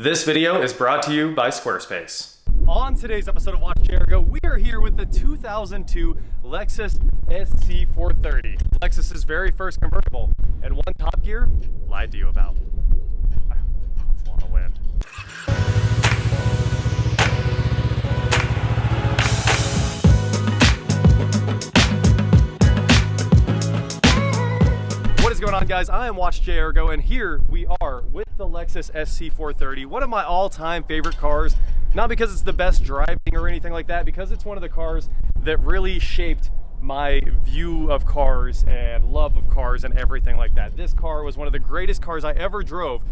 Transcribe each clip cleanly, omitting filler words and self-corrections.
This video is brought to you by Squarespace. On today's episode of Watch Jericho, we are here with the 2002 Lexus SC430. Lexus's very first convertible, and one Top Gear lied to you about. That's a lot of wind. What is going on, guys? I am Watch Jericho, and here we are with the Lexus SC430, one of my all-time favorite cars. Not because it's the best driving or anything like that, because it's one of the cars that really shaped my view of cars and love of cars and everything like that. This car was one of the greatest cars I ever drove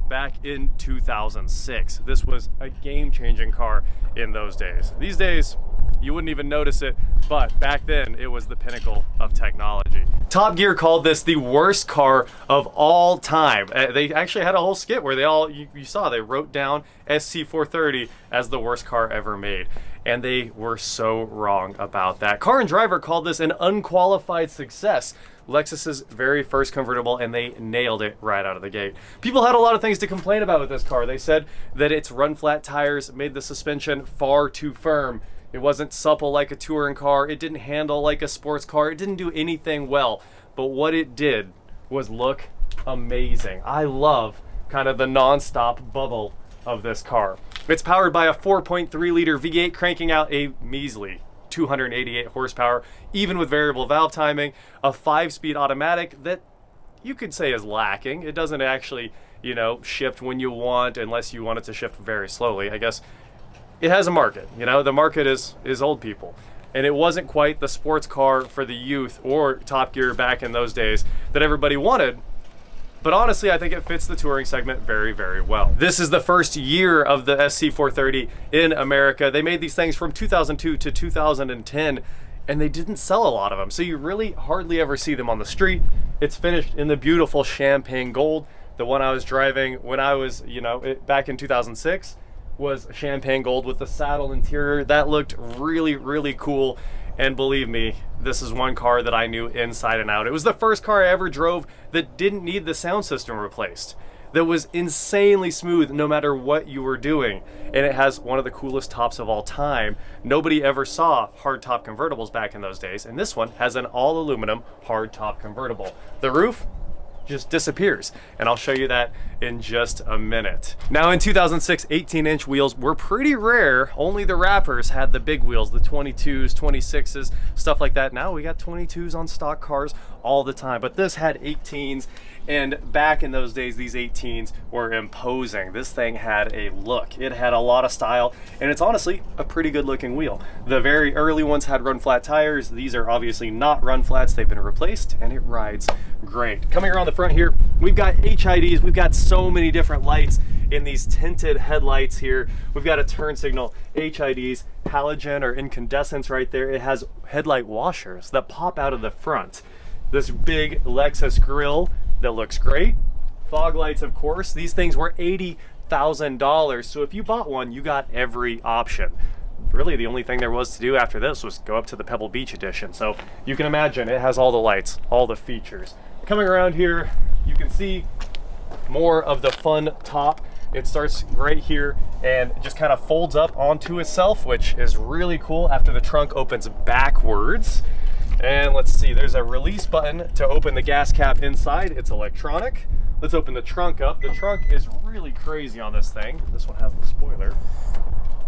back in 2006. This was a game-changing car in those days. These days, you wouldn't even notice it, but back then it was the pinnacle of technology. Top Gear called this the worst car of all time. They actually had a whole skit where you saw they wrote down SC430 as the worst car ever made. And they were so wrong about that. Car and Driver called this an unqualified success. Lexus's very first convertible, and they nailed it right out of the gate. People had a lot of things to complain about with this car. They said that its run-flat tires made the suspension far too firm. It wasn't supple like a touring car. It didn't handle like a sports car. It didn't do anything well. But what it did was look amazing. I love kind of the non-stop bubble of this car. It's powered by a 4.3 liter V8 cranking out a measly 288 horsepower, even with variable valve timing, a 5-speed automatic that you could say is lacking. It doesn't actually, shift when you want, unless you want it to shift very slowly. I guess it has a market. The market is old people. And it wasn't quite the sports car for the youth or Top Gear back in those days that everybody wanted. But honestly, I think it fits the touring segment very, very well. This is the first year of the SC430 in America. They made these things from 2002 to 2010, and they didn't sell a lot of them. So you really hardly ever see them on the street. It's finished in the beautiful champagne gold. The one I was driving when I was, back in 2006 was champagne gold with the saddle interior. That looked really, really cool. And believe me, this is one car that I knew inside and out. It was the first car I ever drove that didn't need the sound system replaced, that was insanely smooth no matter what you were doing. And it has one of the coolest tops of all time. Nobody ever saw hardtop convertibles back in those days, and this one has an all aluminum hardtop convertible. The roof just disappears, and I'll show you that in just a minute. Now, in 2006, 18-inch wheels were pretty rare. Only the rappers had the big wheels, the 22s, 26s, stuff like that. Now we got 22s on stock cars all the time, but this had 18s, and back in those days, these 18s were imposing. This thing had a look. It had a lot of style, and it's honestly a pretty good looking wheel. The very early ones had run flat tires. These are obviously not run flats. They've been replaced, and it rides great. Coming around the front here, we've got HIDs. We've got so many different lights in these tinted headlights here. We've got a turn signal, HIDs, halogen or incandescents right there. It has headlight washers that pop out of the front. This big Lexus grille that looks great. Fog lights, of course. These things were $80,000. So if you bought one, you got every option. Really, the only thing there was to do after this was go up to the Pebble Beach edition. So you can imagine it has all the lights, all the features. Coming around here, you can see more of the fun top. It starts right here and just kind of folds up onto itself, which is really cool after the trunk opens backwards. And let's see, there's a release button to open the gas cap inside. It's electronic. Let's open the trunk up. The trunk is really crazy on this thing. This one has the spoiler.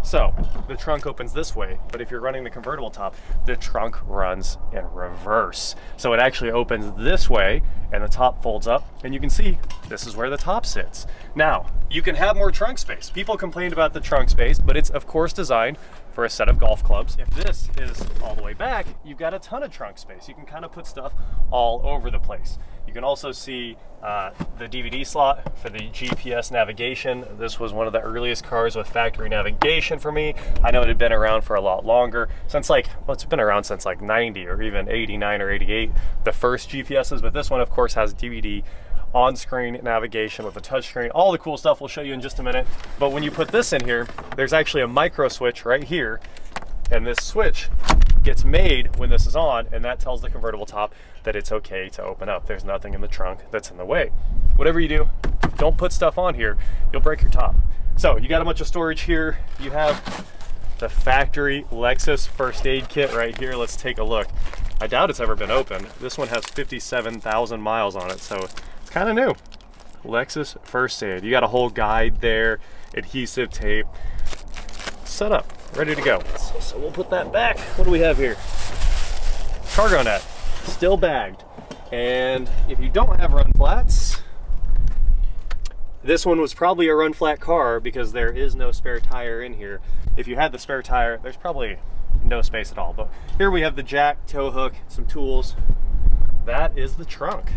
So the trunk opens this way, but if you're running the convertible top, the trunk runs in reverse. So it actually opens this way and the top folds up, and you can see this is where the top sits. Now, you can have more trunk space. People complained about the trunk space, but it's of course designed for a set of golf clubs. If this is all the way back, you've got a ton of trunk space. You can kind of put stuff all over the place. You can also see the DVD slot for the GPS navigation. This was one of the earliest cars with factory navigation for me. I know it had been around for a lot longer, since it's been around since like 90 or even 89 or 88, the first GPSs, but this one of course has DVD on-screen navigation with a touchscreen, all the cool stuff we'll show you in just a minute. But when you put this in here, there's actually a micro switch right here, and this switch gets made when this is on, and that tells the convertible top that it's okay to open up. There's nothing in the trunk that's in the way. Whatever you do, don't put stuff on here, you'll break your top. So you got a bunch of storage here. You have the factory Lexus first aid kit right here. Let's take a look. I doubt it's ever been opened. This one has 57,000 miles on it, so it's kind of new. Lexus first aid. You got a whole guide there, adhesive tape, set up, ready to go. So we'll put that back. What do we have here? Cargo net, still bagged. And if you don't have run flats, this one was probably a run flat car because there is no spare tire in here. If you had the spare tire, there's probably no space at all. But here we have the jack, tow hook, some tools. That is the trunk.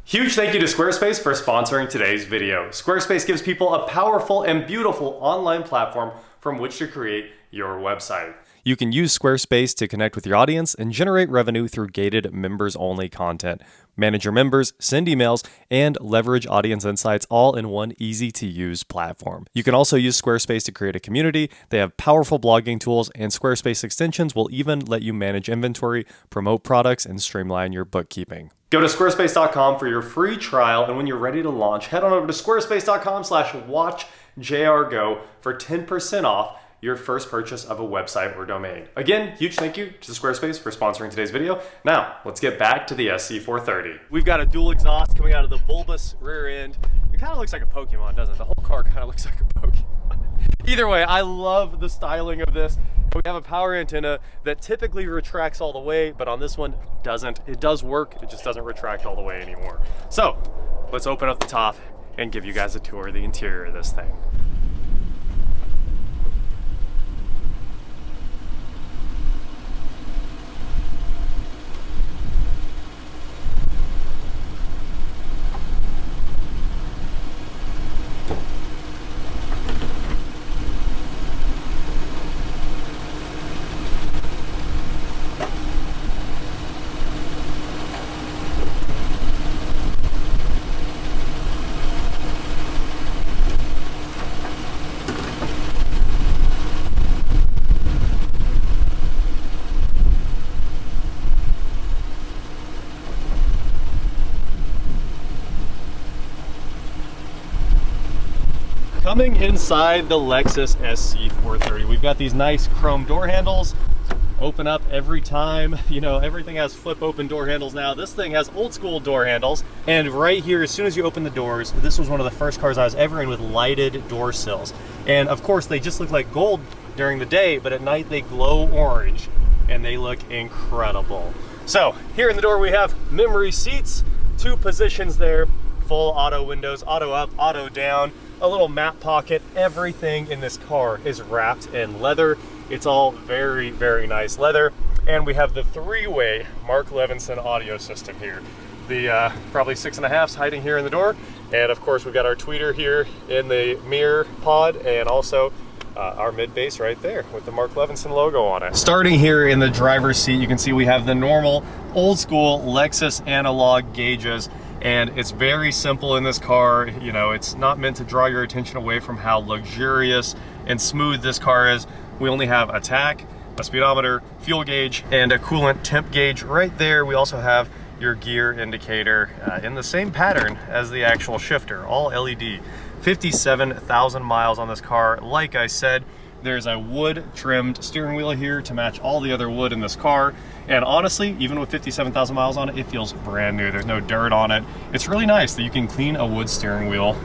Huge thank you to Squarespace for sponsoring today's video. Squarespace gives people a powerful and beautiful online platform from which to create your website. You can use Squarespace to connect with your audience and generate revenue through gated members-only content. Manage your members, send emails, and leverage audience insights all in one easy-to-use platform. You can also use Squarespace to create a community. They have powerful blogging tools, and Squarespace extensions will even let you manage inventory, promote products, and streamline your bookkeeping. Go to squarespace.com for your free trial, and when you're ready to launch, head on over to squarespace.com/watchjrgo for 10% off your first purchase of a website or domain. Again, huge thank you to Squarespace for sponsoring today's video. Now, let's get back to the SC430. We've got a dual exhaust coming out of the bulbous rear end. It kind of looks like a Pokemon, doesn't it? The whole car kind of looks like a Pokemon. Either way, I love the styling of this. We have a power antenna that typically retracts all the way, but on this one, doesn't. It does work, it just doesn't retract all the way anymore. So, let's open up the top and give you guys a tour of the interior of this thing. Coming inside the Lexus SC430, we've got these nice chrome door handles. Open up every time. You know, everything has flip open door handles now. This thing has old school door handles. And right here, as soon as you open the doors, this was one of the first cars I was ever in with lighted door sills. And of course, they just look like gold during the day, but at night they glow orange and they look incredible. So here in the door, we have memory seats, 2 positions there, full auto windows, auto up, auto down, a little map pocket. Everything in this car is wrapped in leather. It's all very, very nice leather. And we have the 3-way Mark Levinson audio system here. The probably 6.5's hiding here in the door. And of course, we've got our tweeter here in the mirror pod, and also our mid bass right there with the Mark Levinson logo on it. Starting here in the driver's seat, you can see we have the normal old school Lexus analog gauges. And it's very simple in this car. You know, it's not meant to draw your attention away from how luxurious and smooth this car is. We only have a tach, a speedometer, fuel gauge, and a coolant temp gauge right there. We also have your gear indicator in the same pattern as the actual shifter, all LED. 57,000 miles on this car. Like I said, there's a wood trimmed steering wheel here to match all the other wood in this car. And honestly, even with 57,000 miles on it, it feels brand new. There's no dirt on it. It's really nice that you can clean a wood steering wheel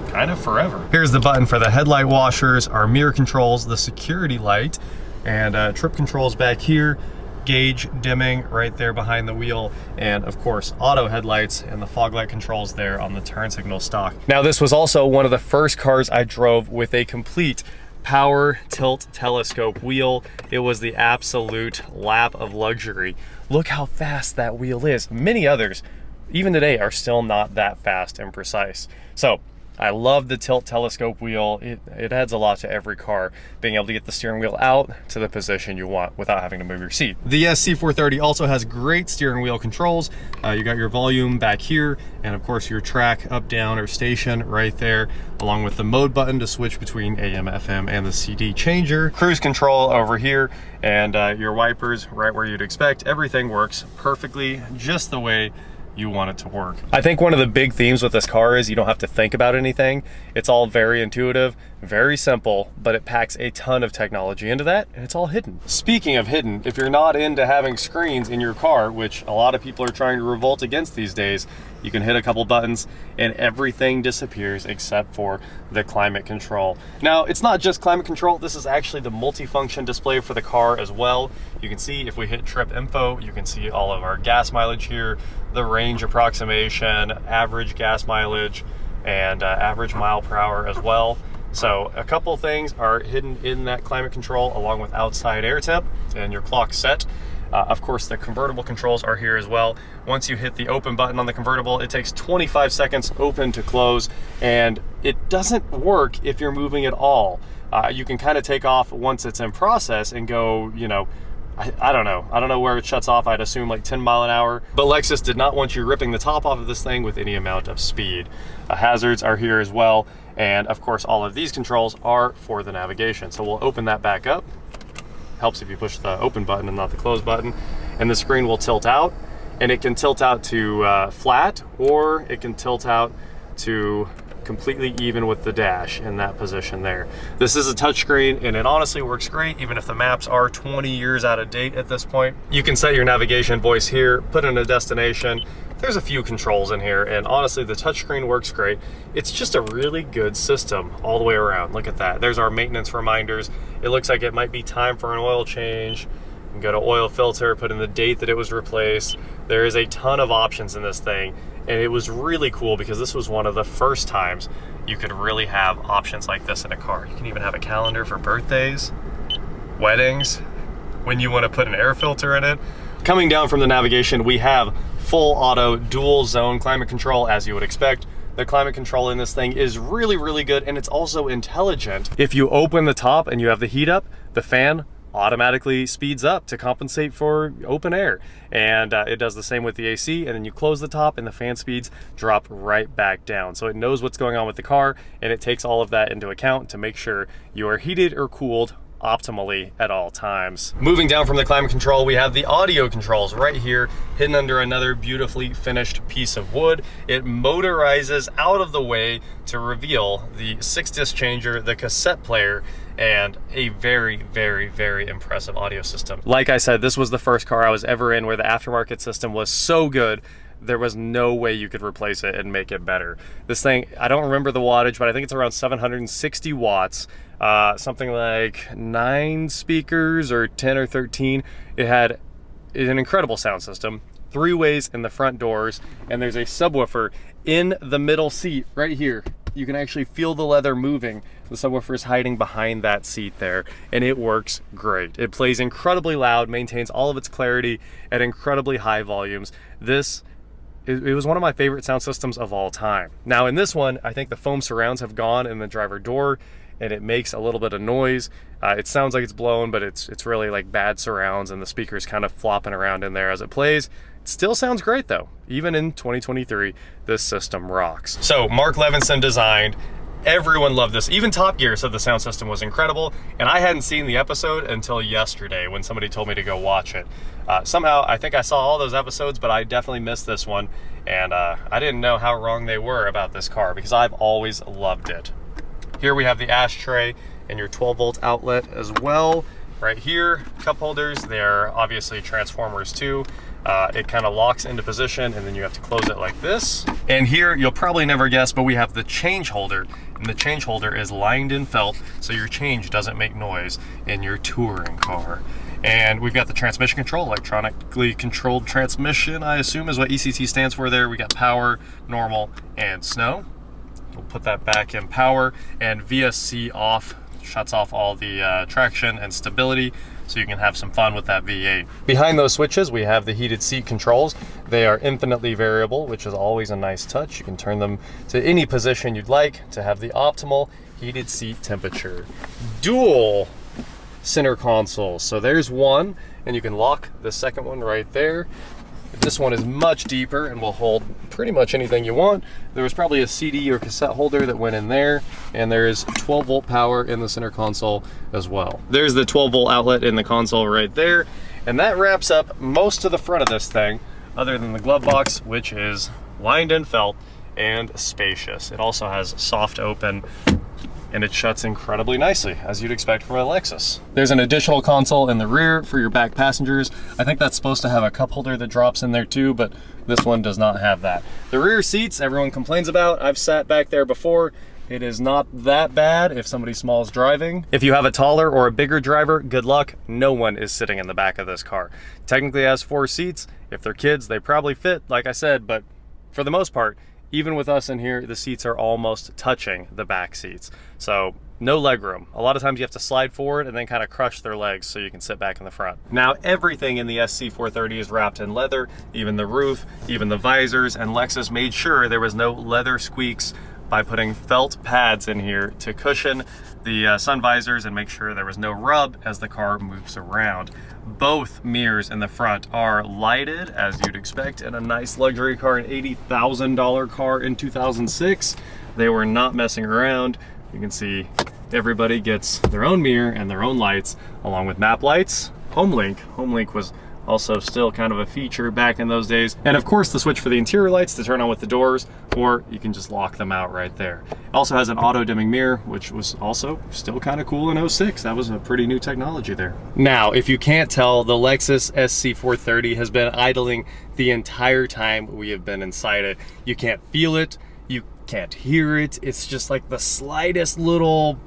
kind of forever. Here's the button for the headlight washers, our mirror controls, the security light, and trip controls back here, gauge dimming right there behind the wheel, and of course auto headlights and the fog light controls there on the turn signal stock. Now, this was also one of the first cars I drove with a complete power tilt telescope wheel. It was the absolute lap of luxury. Look how fast that wheel is. Many others, even today, are still not that fast and precise. So I love the tilt telescope wheel. It adds a lot to every car, being able to get the steering wheel out to the position you want without having to move your seat. The SC430 also has great steering wheel controls. You got your volume back here, and of course your track up, down, or station right there, along with the mode button to switch between AM, FM, and the CD changer. Cruise control over here, and your wipers right where you'd expect. Everything works perfectly just the way you want it to work. I think one of the big themes with this car is you don't have to think about anything. It's all very intuitive, very simple, but it packs a ton of technology into that, and it's all hidden. Speaking of hidden, if you're not into having screens in your car, which a lot of people are trying to revolt against these days, you can hit a couple buttons and everything disappears except for the climate control. Now, it's not just climate control, this is actually the multifunction display for the car as well. You can see if we hit trip info, you can see all of our gas mileage here, the range approximation, average gas mileage, and average mile per hour as well. So a couple things are hidden in that climate control along with outside air temp and your clock set. Of course, the convertible controls are here as well. Once you hit the open button on the convertible, it takes 25 seconds open to close, and it doesn't work if you're moving at all. You can kind of take off once it's in process and go, you know, I don't know. I don't know where it shuts off. I'd assume like 10 mile an hour. But Lexus did not want you ripping the top off of this thing with any amount of speed. Hazards are here as well. And of course, all of these controls are for the navigation. So we'll open that back up. Helps if you push the open button and not the close button. And the screen will tilt out. And it can tilt out to flat, or it can tilt out to completely even with the dash in that position there. This is a touchscreen and it honestly works great even if the maps are 20 years out of date at this point. You can set your navigation voice here, put in a destination. There's a few controls in here, and honestly the touchscreen works great. It's just a really good system all the way around. Look at that. There's our maintenance reminders. It looks like it might be time for an oil change. You can go to oil filter, put in the date that it was replaced. There is a ton of options in this thing. And it was really cool because this was one of the first times you could really have options like this in a car. You can even have a calendar for birthdays, weddings, when you want to put an air filter in it. Coming down from the navigation, we have full auto dual zone climate control, as you would expect. The climate control in this thing is really, really good, and it's also intelligent. If you open the top and you have the heat up, the fan automatically speeds up to compensate for open air, and it does the same with the AC. And then you close the top and the fan speeds drop right back down, so it knows what's going on with the car and it takes all of that into account to make sure you are heated or cooled optimally at all times. Moving down from the climate control, we have the audio controls right here, hidden under another beautifully finished piece of wood. It motorizes out of the way to reveal the 6-disc changer, the cassette player, and a very, very, very impressive audio system. Like I said, this was the first car I was ever in where the aftermarket system was so good there was no way you could replace it and make it better. This thing, I don't remember the wattage, but I think it's around 760 watts, something like 9 speakers or 10 or 13. It had an incredible sound system, 3 ways in the front doors, and there's a subwoofer in the middle seat right here. You can actually feel the leather moving. The subwoofer is hiding behind that seat there, and it works great. It plays incredibly loud, maintains all of its clarity at incredibly high volumes. It was one of my favorite sound systems of all time. Now in this one, I think the foam surrounds have gone in the driver door, and it makes a little bit of noise. It sounds like it's blown, but it's really like bad surrounds, and the speaker's kind of flopping around in there as it plays. It still sounds great though. Even in 2023, this system rocks. So Mark Levinson designed. Everyone loved this. Even Top Gear said the sound system was incredible, and I hadn't seen the episode until yesterday when somebody told me to go watch it. Somehow, I think I saw all those episodes, but I definitely missed this one, and I didn't know how wrong they were about this car because I've always loved it. Here we have the ashtray and your 12-volt outlet as well. Right here, cup holders, they're obviously transformers too. It kind of locks into position, and then you have to close it like this. And here, you'll probably never guess, but we have the change holder, and the change holder is lined in felt so your change doesn't make noise in your touring car. And we've got the transmission control, electronically controlled transmission, I assume is what ECT stands for there. We got power, normal, and snow. We'll put that back in power, and VSC off, shuts off all the traction and stability, so you can have some fun with that V8. Behind those switches, we have the heated seat controls. They are infinitely variable, which is always a nice touch. You can turn them to any position you'd like to have the optimal heated seat temperature. Dual center consoles. So there's one, and you can lock the second one right there. This one is much deeper and will hold pretty much anything you want. There was probably a CD or cassette holder that went in there, and there is 12-volt power in the center console as well. There's the 12-volt outlet in the console right there, and that wraps up most of the front of this thing. other than the glove box, which is lined in felt and spacious. It also has soft open, and it shuts incredibly nicely, as you'd expect from a Lexus. There's an additional console in the rear for your back passengers. I think that's supposed to have a cup holder that drops in there too, but this one does not have that. The rear seats, everyone complains about. I've sat back there before. It is not that bad if somebody small is driving. If you have a taller or a bigger driver, good luck. No one is sitting in the back of this car. Technically it has 4 seats. If they're kids, they probably fit, like I said, but for the most part, even with us in here, the seats are almost touching the back seats. So no leg room. A lot of times you have to slide forward and then kind of crush their legs so you can sit back in the front. Now everything in the SC430 is wrapped in leather, even the roof, even the visors, and Lexus made sure there was no leather squeaks by putting felt pads in here to cushion the sun visors and make sure there was no rub as the car moves around. Both mirrors in the front are lighted, as you'd expect in a nice luxury car, an $80,000 car in 2006. They were not messing around. You can see everybody gets their own mirror and their own lights, along with map lights. Homelink was also still kind of a feature back in those days. And of course the switch for the interior lights to turn on with the doors, or you can just lock them out right there. It also has an auto dimming mirror, which was also still kind of cool in 06. That was a pretty new technology there. Now, if you can't tell, the Lexus SC430 has been idling the entire time we have been inside it. You can't feel it, you can't hear it. It's just like the slightest little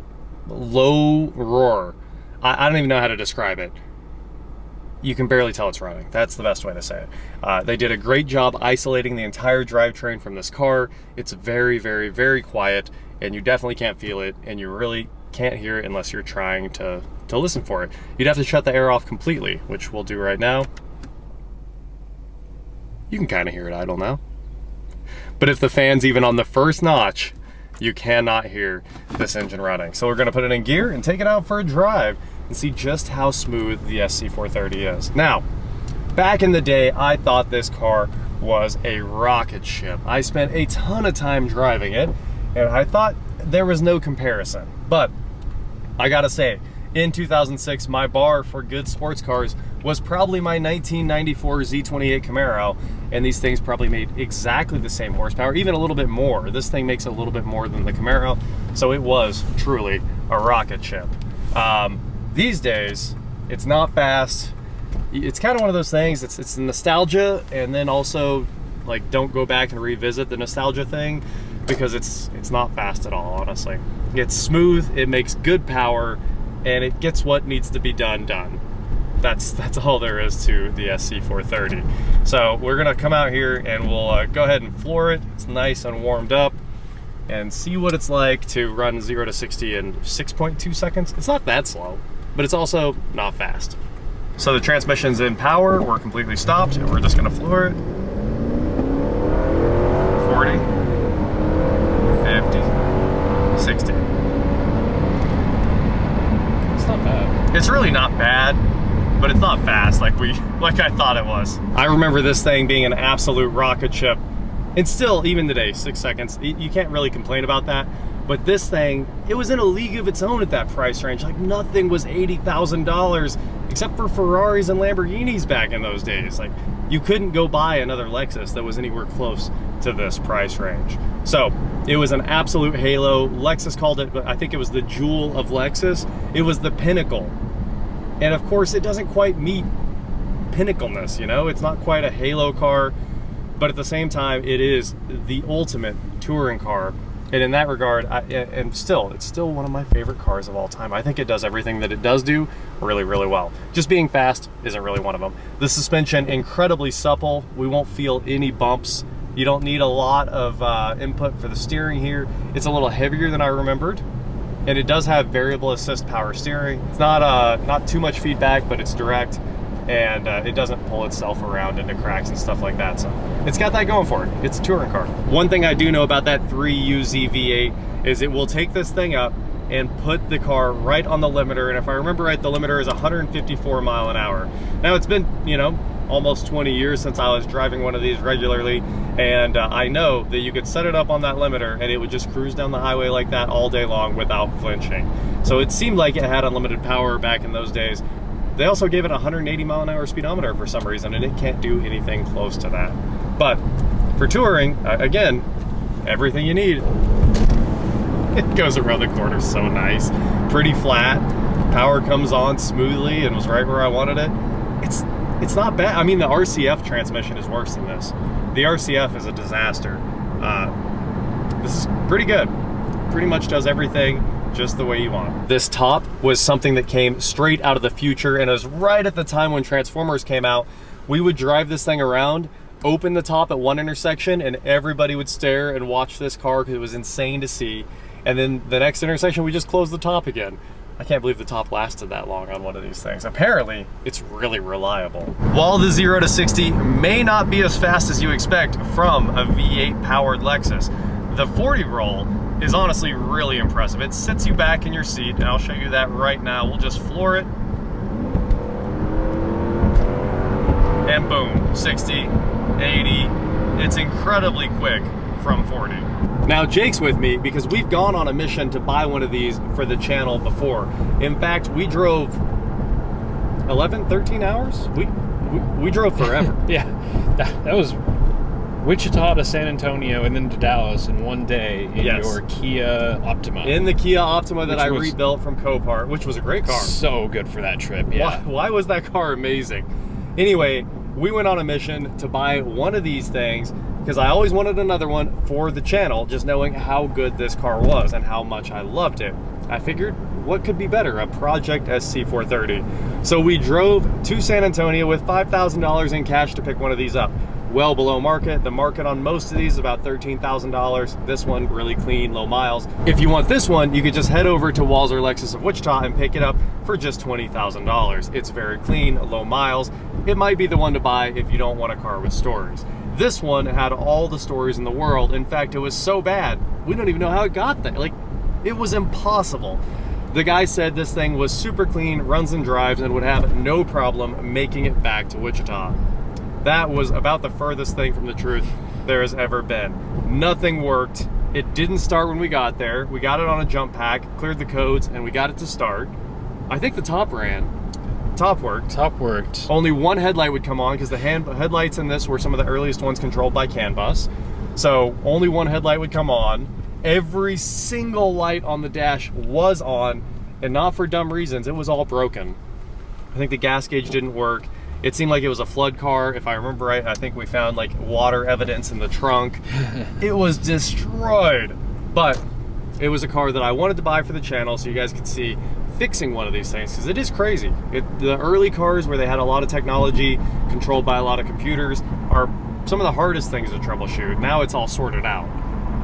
low roar. I don't even know how to describe it. You can barely tell it's running. That's the best way to say it. They did a great job isolating the entire drivetrain from this car. It's very, very, very quiet, and you definitely can't feel it, and you really can't hear it unless you're trying to listen for it. You'd have to shut the air off completely, which we'll do right now. You can kind of hear it idle now. But if the fan's even on the first notch, you cannot hear this engine running. So we're gonna put it in gear and take it out for a drive and see just how smooth the SC430 is. Now, back in the day, I thought this car was a rocket ship. I spent a ton of time driving it, and I thought there was no comparison. But I gotta say, in 2006, my bar for good sports cars was probably my 1994 Z28 Camaro, and these things probably made exactly the same horsepower, even a little bit more. This thing makes a little bit more than the Camaro, so it was truly a rocket ship. These days, it's not fast. It's kind of one of those things, it's nostalgia, and then also, like, don't go back and revisit the nostalgia thing, because it's not fast at all, honestly. It's smooth, it makes good power, and it gets what needs to be done. That's all there is to the SC430. So we're gonna come out here and we'll go ahead and floor it. It's nice and warmed up, and see what it's like to run 0 to 60 in 6.2 seconds. It's not that slow, but it's also not fast. So the transmission's in power, we're completely stopped, and we're just gonna floor it. 40, 50, 60. It's not bad. It's really not bad, but it's not fast like I thought it was. I remember this thing being an absolute rocket ship, and still, even today, 6 seconds, you can't really complain about that. But this thing, it was in a league of its own at that price range. Like, nothing was $80,000 except for Ferraris and Lamborghinis back in those days. Like, you couldn't go buy another Lexus that was anywhere close to this price range. So it was an absolute halo. Lexus called it, but I think it was the jewel of Lexus. It was the pinnacle. And of course, it doesn't quite meet pinnacleness, you know? It's not quite a halo car, but at the same time, it is the ultimate touring car. And in that regard, it's still one of my favorite cars of all time. I think it does everything that it does do really, really well. Just being fast isn't really one of them. The suspension, incredibly supple. We won't feel any bumps. You don't need a lot of input for the steering here. It's a little heavier than I remembered. And it does have variable assist power steering. It's not too much feedback, but it's direct. And it doesn't pull itself around into cracks and stuff like that. So it's got that going for it. It's a touring car. One thing I do know about that 3UZ V8 is it will take this thing up and put the car right on the limiter. And if I remember right, the limiter is 154 mile an hour. Now, it's been, you know, almost 20 years since I was driving one of these regularly, and I know that you could set it up on that limiter and it would just cruise down the highway like that all day long without flinching. So it seemed like it had unlimited power back in those days. they also gave it a 180 mile an hour speedometer for some reason, and it can't do anything close to that. But for touring, again, everything you need. It goes around the corner so nice. Pretty flat. Power comes on smoothly and was right where I wanted it. It's not bad. I mean, the RCF transmission is worse than this. The RCF is a disaster. This is pretty good. Pretty much does everything just the way you want. This top was something that came straight out of the future, and it was right at the time when Transformers came out. We would drive this thing around, open the top at one intersection, and everybody would stare and watch this car because it was insane to see. And then the next intersection, we just closed the top again. I can't believe the top lasted that long on one of these things. Apparently, it's really reliable. While the 0 to 60 may not be as fast as you expect from a V8 powered Lexus, the 40 roll is honestly really impressive. It sits you back in your seat, and I'll show you that right now. We'll just floor it. And boom, 60, 80. It's incredibly quick from 40. Now Jake's with me because we've gone on a mission to buy one of these for the channel before. In fact, we drove 11, 13 hours? We drove forever. Yeah, that was Wichita to San Antonio and then to Dallas in one day in your Kia Optima. In the Kia Optima that I rebuilt from Copart, which was a great car. So good for that trip, yeah. Why was that car amazing? Anyway, we went on a mission to buy one of these things because I always wanted another one for the channel, just knowing how good this car was and how much I loved it. I figured, what could be better? A Project SC430. So we drove to San Antonio with $5,000 in cash to pick one of these up. Well below market. The market on most of these is about $13,000. This one, really clean, low miles. If you want this one, you could just head over to Walser Lexus of Wichita and pick it up for just $20,000. It's very clean, low miles. It might be the one to buy if you don't want a car with stories. This one had all the stories in the world. In fact, it was so bad, we don't even know how it got there. Like, it was impossible. The guy said this thing was super clean, runs and drives, and would have no problem making it back to Wichita. That was about the furthest thing from the truth there has ever been. Nothing worked. It didn't start when we got there. We got it on a jump pack, cleared the codes, and we got it to start. I think the top ran. Top worked. Top worked. Only one headlight would come on because the headlights in this were some of the earliest ones controlled by CAN bus. So only one headlight would come on. Every single light on the dash was on, and not for dumb reasons. It was all broken. I think the gas gauge didn't work. It seemed like it was a flood car. If I remember right, I think we found like water evidence in the trunk. It was destroyed. But it was a car that I wanted to buy for the channel so you guys could see fixing one of these things, because it is crazy. The early cars where they had a lot of technology controlled by a lot of computers are some of the hardest things to troubleshoot. Now it's all sorted out.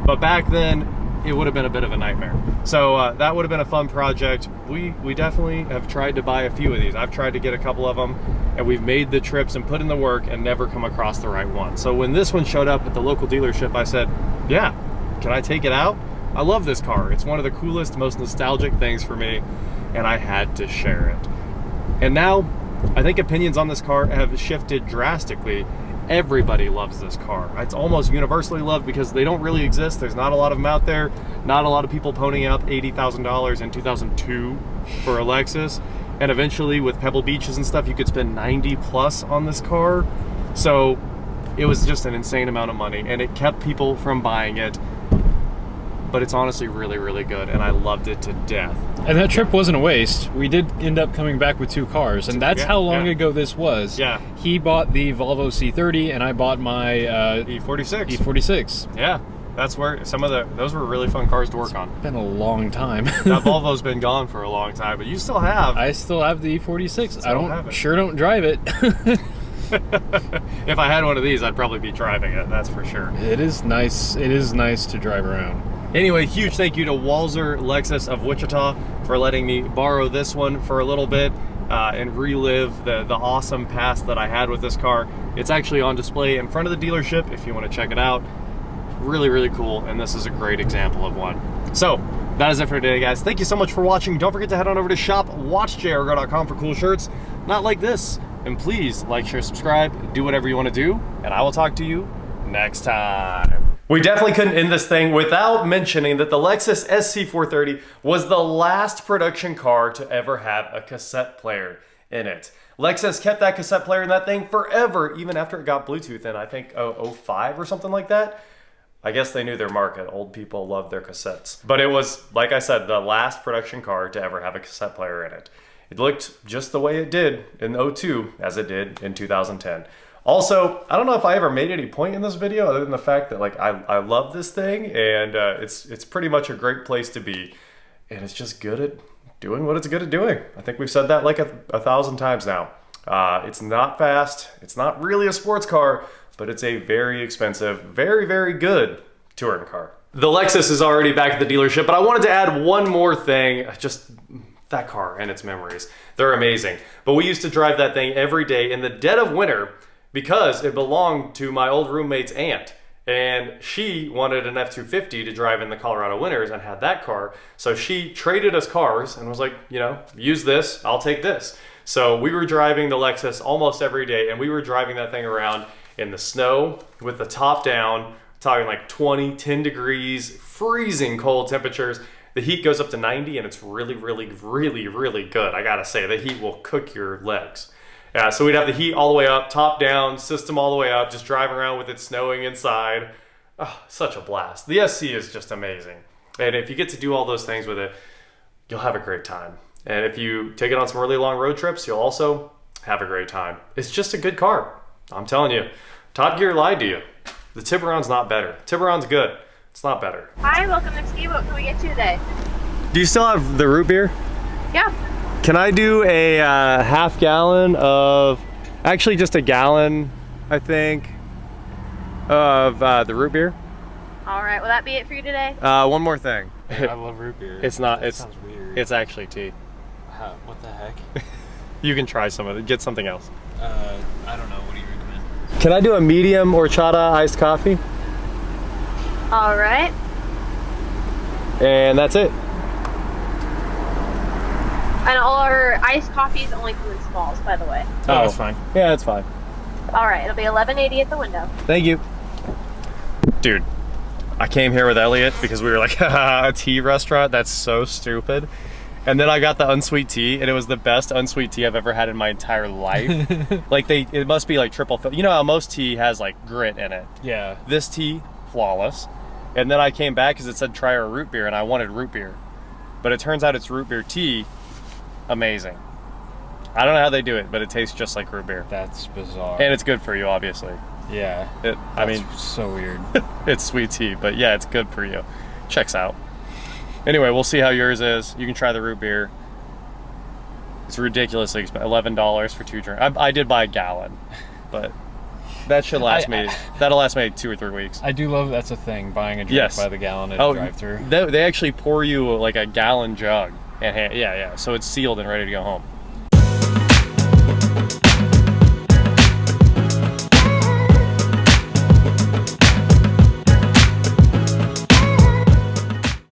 But back then, it would have been a bit of a nightmare. So that would have been a fun project. We definitely have tried to buy a few of these. I've tried to get a couple of them, and we've made the trips and put in the work and never come across the right one. So when this one showed up at the local dealership, I said, yeah, can I take it out? I love this car. It's one of the coolest, most nostalgic things for me, and I had to share it. And now, I think opinions on this car have shifted drastically. Everybody loves this car. It's almost universally loved because they don't really exist. There's not a lot of them out there. Not a lot of people ponying up $80,000 in 2002 for a Lexus. And eventually with Pebble Beaches and stuff, you could spend 90 plus on this car. So it was just an insane amount of money, and it kept people from buying it. But it's honestly really, really good, and I loved it to death. And that trip wasn't a waste. We did end up coming back with two cars, and that's how long ago this was. Yeah. He bought the Volvo C30, and I bought my E46. E46. Yeah, that's where those were really fun cars to work on. It's been a long time. That Volvo's been gone for a long time, but you still have. I still have the E46. I sure don't drive it. If I had one of these, I'd probably be driving it, that's for sure. It is nice. It is nice to drive around. Anyway, huge thank you to Walser Lexus of Wichita for letting me borrow this one for a little bit and relive the awesome past that I had with this car. It's actually on display in front of the dealership if you want to check it out. Really, really cool, and this is a great example of one. So, that is it for today, guys. Thank you so much for watching. Don't forget to head on over to shop.watchjrgo.com for cool shirts, not like this. And please like, share, subscribe, do whatever you want to do, and I will talk to you next time. We definitely couldn't end this thing without mentioning that the Lexus SC430 was the last production car to ever have a cassette player. in it. Lexus kept that cassette player in that thing forever, even after it got Bluetooth in, I think, 05 or something like that. I guess they knew their market. Old people love their cassettes. But it was, like I said, the last production car to ever have a cassette player in it. It looked just the way it did in 02 as it did in 2010. Also, I don't know if I ever made any point in this video other than the fact that like I love this thing, and it's pretty much a great place to be. And it's just good at doing what it's good at doing. I think we've said that like a 1,000 times now. It's not fast. It's not really a sports car, but it's a very expensive, very, very good touring car. The Lexus is already back at the dealership, but I wanted to add one more thing. Just that car and its memories. They're amazing. But we used to drive that thing every day in the dead of winter because it belonged to my old roommate's aunt. And she wanted an F-250 to drive in the Colorado winters and had that car. So she traded us cars and was like, you know, use this, I'll take this. So we were driving the Lexus almost every day, and we were driving that thing around in the snow with the top down, talking like 20, 10 degrees, freezing cold temperatures. The heat goes up to 90 and it's really, really, really, really good. I gotta say, the heat will cook your legs. So we'd have the heat all the way up, top down, system all the way up, just driving around with it snowing inside. Oh, such a blast. The SC is just amazing. And if you get to do all those things with it, you'll have a great time. And if you take it on some really long road trips, you'll also have a great time. It's just a good car. I'm telling you, Top Gear lied to you. The Tiburon's not better. Tiburon's good. It's not better. Hi, welcome to Ski. What can we get you today? Do you still have the root beer? Yeah. Can I do a half gallon of, actually just a gallon, I think, of the root beer? All right, will that be it for you today? One more thing. I love root beer. It's not, That sounds weird. It's actually tea. What the heck? You can try some of it, get something else. I don't know. What do you recommend? Can I do a medium horchata iced coffee? All right. And that's it. And all our iced coffees only come in smalls, by the way. Oh, that's fine. Yeah, that's fine. All right, it'll be $11.80 at the window. Thank you. Dude, I came here with Elliot because we were like, a tea restaurant? That's so stupid. And then I got the unsweet tea, and it was the best unsweet tea I've ever had in my entire life. Like it must be like triple, you know how most tea has like grit in it? Yeah. This tea, flawless. And then I came back because it said try our root beer, and I wanted root beer. But it turns out it's root beer tea. Amazing. I don't know how they do it, but it tastes just like root beer. That's bizarre. And it's good for you, obviously. Yeah. I mean, so weird. it's sweet tea, but yeah, it's good for you. Checks out. Anyway, we'll see how yours is. You can try the root beer. It's ridiculously expensive. $11 for 2 drinks. I did buy a gallon, but that should last me. That'll last me 2 or 3 weeks. I do love that's a thing. Buying a drink by the gallon at a drive-thru. They actually pour you like a gallon jug, and yeah. So it's sealed and ready to go home.